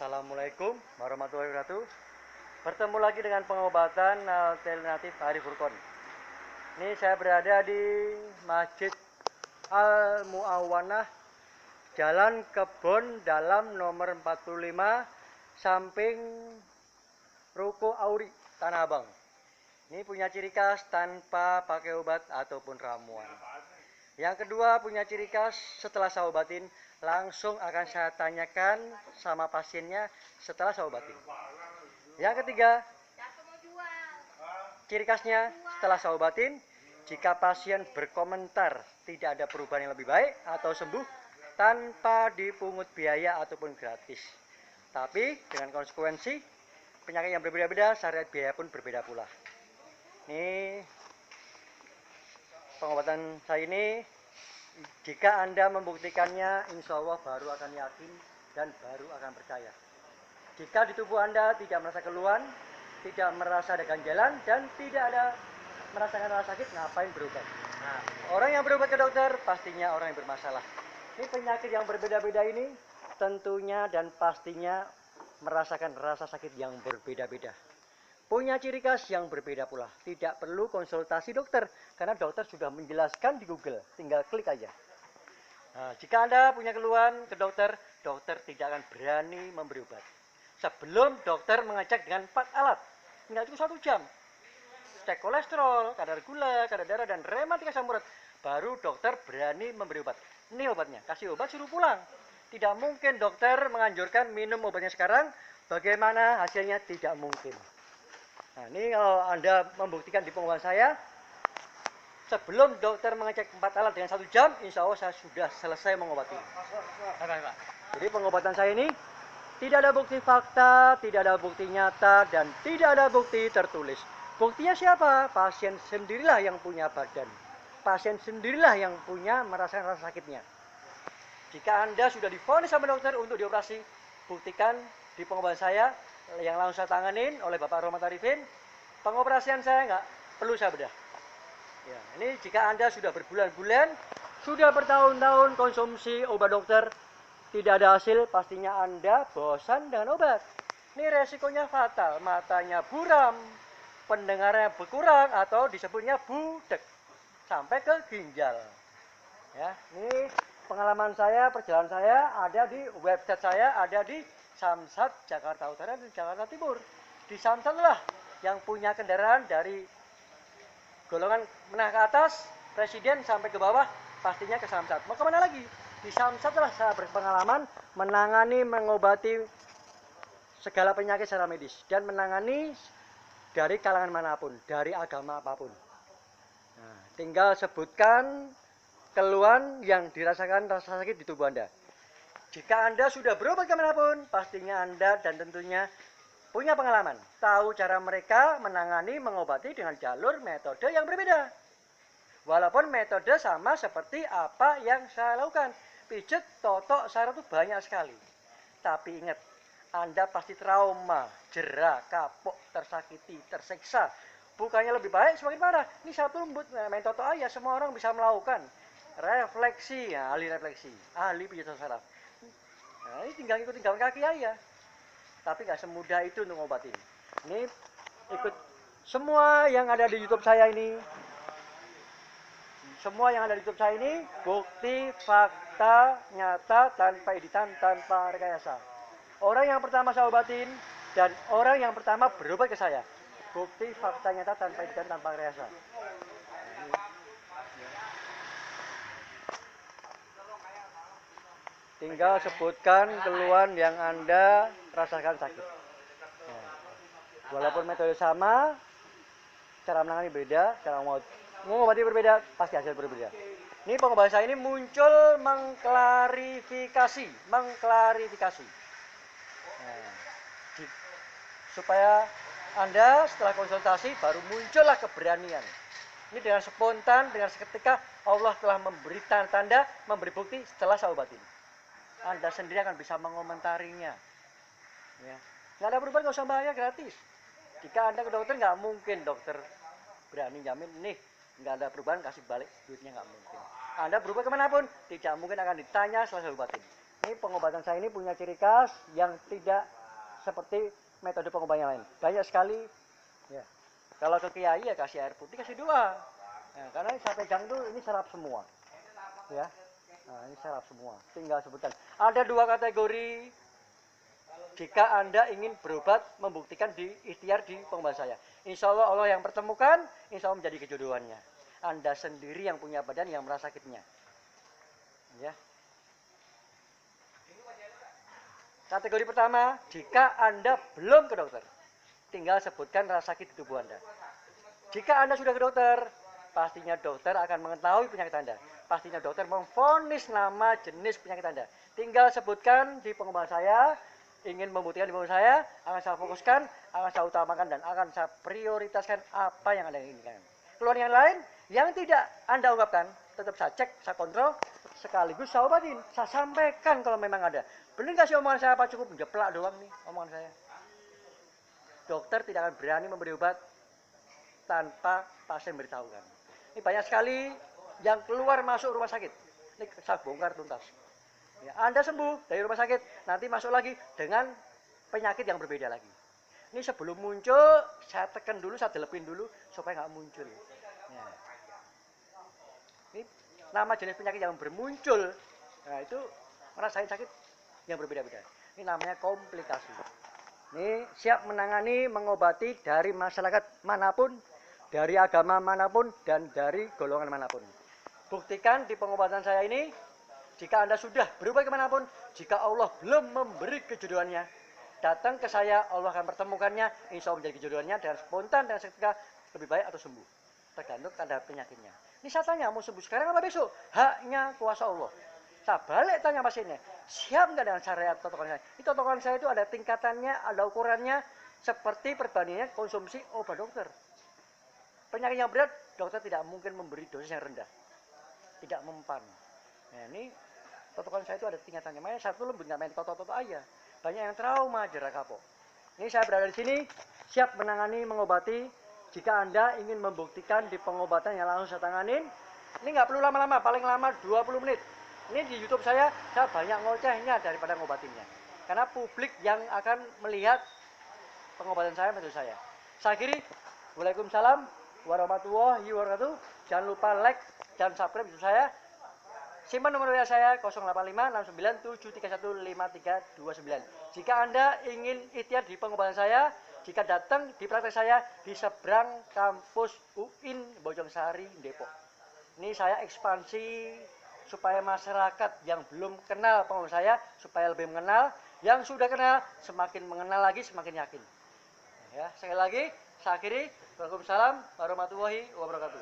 Assalamualaikum warahmatullahi wabarakatuh. Bertemu lagi dengan pengobatan alternatif Arif Furqon. Ini saya berada di Masjid Al Muawwanah, Jalan Kebon Dalam nomor 45, samping Ruko Auri, Tanah Abang. Ini punya ciri khas tanpa pakai obat ataupun ramuan. Yang kedua punya ciri khas setelah saya obatin langsung akan saya tanyakan sama pasiennya setelah saya obatin. Yang ketiga ciri khasnya setelah saya obatin, jika pasien berkomentar tidak ada perubahan yang lebih baik atau sembuh tanpa dipungut biaya ataupun gratis. Tapi dengan konsekuensi penyakit yang berbeda-beda, syariat biaya pun berbeda pula. Ini pengobatan saya ini, jika Anda membuktikannya, insya Allah baru akan yakin dan baru akan percaya. Jika di tubuh Anda tidak merasa keluhan, tidak merasa ada ganjalan, dan tidak ada merasakan rasa sakit, ngapain berobat? Nah, orang yang berobat ke dokter pastinya orang yang bermasalah. Ini penyakit yang berbeda-beda ini tentunya dan pastinya merasakan rasa sakit yang berbeda-beda. Punya ciri khas yang berbeda pula. Tidak perlu konsultasi dokter, karena dokter sudah menjelaskan di Google. Tinggal klik aja. Nah, jika Anda punya keluhan ke dokter, dokter tidak akan berani memberi obat sebelum dokter mengecek dengan 4 alat. Tinggal cukup 1 jam. Cek kolesterol, kadar gula, kadar darah, dan rematik asam urat. Baru dokter berani memberi obat. Ini obatnya. Kasih obat, suruh pulang. Tidak mungkin dokter menganjurkan minum obatnya sekarang. Bagaimana hasilnya? Tidak mungkin. Nah, ini kalau Anda membuktikan di pengobatan saya, sebelum dokter mengecek 4 alat dengan 1 jam, insya Allah saya sudah selesai mengobati. Jadi pengobatan saya ini tidak ada bukti fakta, tidak ada bukti nyata, dan tidak ada bukti tertulis. Buktinya siapa? Pasien sendirilah yang punya badan. Pasien sendirilah yang punya merasakan rasa sakitnya. Jika Anda sudah divonis sama dokter untuk dioperasi, buktikan di pengobatan saya yang langsung saya tanganin oleh Bapak Rahmat Arifin. Pengoperasian saya nggak perlu saya bedah. Ya, ini jika Anda sudah berbulan-bulan, sudah bertahun-tahun konsumsi obat dokter, tidak ada hasil, pastinya Anda bosan dengan obat. Ini resikonya fatal, matanya buram, pendengarannya berkurang, atau disebutnya budek, sampai ke ginjal. Ya, ini pengalaman saya, perjalanan saya ada di website saya, ada di Samsat Jakarta Utara dan Jakarta Timur. Di Samsat lah yang punya kendaraan dari golongan menengah ke atas, presiden sampai ke bawah, pastinya ke Samsat. Mau kemana lagi? Di Samsat lah saya berpengalaman menangani, mengobati segala penyakit secara medis, dan menangani dari kalangan manapun, dari agama apapun. Nah, tinggal sebutkan keluhan yang dirasakan rasa sakit di tubuh Anda. Jika Anda sudah berobat kemanapun, pastinya Anda dan tentunya punya pengalaman. Tahu cara mereka menangani, mengobati dengan jalur metode yang berbeda. Walaupun metode sama seperti apa yang saya lakukan. Pijet, totok, saraf itu banyak sekali. Tapi ingat, Anda pasti trauma, jera, kapok, tersakiti, tersiksa. Bukannya lebih baik, semakin parah. Ini satu lembut, main totok aja, semua orang bisa melakukan. Refleksi, ya, ahli refleksi, ahli pijat saraf. Nah, ini tinggal ikut kaki aja. Tapi nggak semudah itu untuk ngobatin. Ini ikut semua yang ada di YouTube saya ini. Semua yang ada di YouTube saya ini bukti fakta nyata tanpa editan, tanpa rekayasa. Orang yang pertama saya obatin dan orang yang pertama berobat ke saya. Bukti fakta nyata tanpa editan, tanpa rekayasa. Tinggal sebutkan keluhan yang Anda rasakan sakit. Nah, walaupun metode sama, cara menangani berbeda, cara mengobati berbeda, pasti hasil berbeda. Ini pengobatan saya ini muncul mengklarifikasi. Nah, supaya Anda setelah konsultasi baru muncullah keberanian. Ini dengan spontan, dengan seketika Allah telah memberi tanda, memberi bukti setelah saya obatin. Anda sendiri akan bisa mengomentarinya. Ya. Nggak ada perubahan, nggak usah bayar, gratis. Jika Anda ke dokter, nggak mungkin dokter berani jamin, nih nggak ada perubahan, kasih balik duitnya, nggak mungkin. Anda berubah kemanapun, tidak mungkin akan ditanya setelah saya obatin. Ini pengobatan saya ini punya ciri khas yang tidak seperti metode pengobatan yang lain. Banyak sekali. Ya. Kalau ke kiai ya kasih air putih, kasih doa. Nah, karena saya pegang tuh ini serap semua. Ya. Nah, ini serap semua. Tinggal sebutkan. Ada 2 kategori jika Anda ingin berobat membuktikan di ikhtiar di pengobatan saya. Insya Allah Allah yang pertemukan, insya Allah menjadi kejodohannya. Anda sendiri yang punya badan yang merasa sakitnya. Ya. Kategori pertama, jika Anda belum ke dokter, tinggal sebutkan rasa sakit di tubuh Anda. Jika Anda sudah ke dokter, pastinya dokter akan mengetahui penyakit Anda. Pastinya dokter memvonis nama jenis penyakit Anda. Tinggal sebutkan di pengobatan saya, ingin membuktikan di pengobatan saya, akan saya fokuskan, akan saya utamakan, dan akan saya prioritaskan apa yang Anda inginkan. Keluar yang lain, yang tidak Anda ungkapkan, tetap saya cek, saya kontrol, sekaligus saya obatin, saya sampaikan kalau memang ada. Benar nggak sih omongan saya, apa cukup menjeplak doang nih omongan saya? Dokter tidak akan berani memberi obat tanpa pasien beritahukan. Ini banyak sekali yang keluar masuk rumah sakit. Ini saya bongkar tuntas. Ya, Anda sembuh dari rumah sakit, nanti masuk lagi dengan penyakit yang berbeda lagi. Ini sebelum muncul, saya tekan dulu, saya delepin dulu supaya nggak muncul. Ya. Ini nama jenis penyakit yang bermuncul. Nah, itu merasain sakit yang berbeda-beda. Ini namanya komplikasi. Ini siap menangani, mengobati dari masyarakat manapun, dari agama manapun, dan dari golongan manapun. Buktikan di pengobatan saya ini, jika Anda sudah berubah kemanapun, jika Allah belum memberi kejodohannya, datang ke saya, Allah akan pertemukannya, insya Allah menjadi kejodohannya, dan spontan dan seketika lebih baik atau sembuh. Tergantung tanda penyakitnya. Ini saya tanya, mau sembuh sekarang apa besok? Haknya kuasa Allah. Saya balik tanya pasiennya, siap nggak dengan syariat totokan saya? Ini totokan saya itu ada tingkatannya, ada ukurannya, seperti perbandingannya konsumsi obat dokter. Penyakit yang berat, dokter tidak mungkin memberi dosis yang rendah. Tidak mempan. Nah, ini totokan saya itu ada tingkatannya. Makanya saya tuh lebih nggak main toto-toto aja. Banyak yang trauma, jerak kapok. Ini saya berada di sini, siap menangani, mengobati. Jika Anda ingin membuktikan di pengobatan yang langsung saya tanganin, ini nggak perlu lama-lama, paling lama 20 menit. Ini di YouTube saya banyak ngocehnya daripada ngobatinnya. Karena publik yang akan melihat pengobatan saya menurut saya. Saya akhiri, Waalaikumsalam warahmatullahi wabarakatuh. Jangan lupa like dan subscribe YouTube saya. Simpan nomor WA saya 085973153159. Jika Anda ingin ikhtiar di pengobatan saya, jika datang di praktek saya di seberang kampus UIN Bojongsari Depok. Ini saya ekspansi supaya masyarakat yang belum kenal pengobatan saya supaya lebih mengenal, yang sudah kenal semakin mengenal lagi, semakin yakin. Ya, sekali lagi saya akhiri. Waalaikumsalam warahmatullahi wabarakatuh.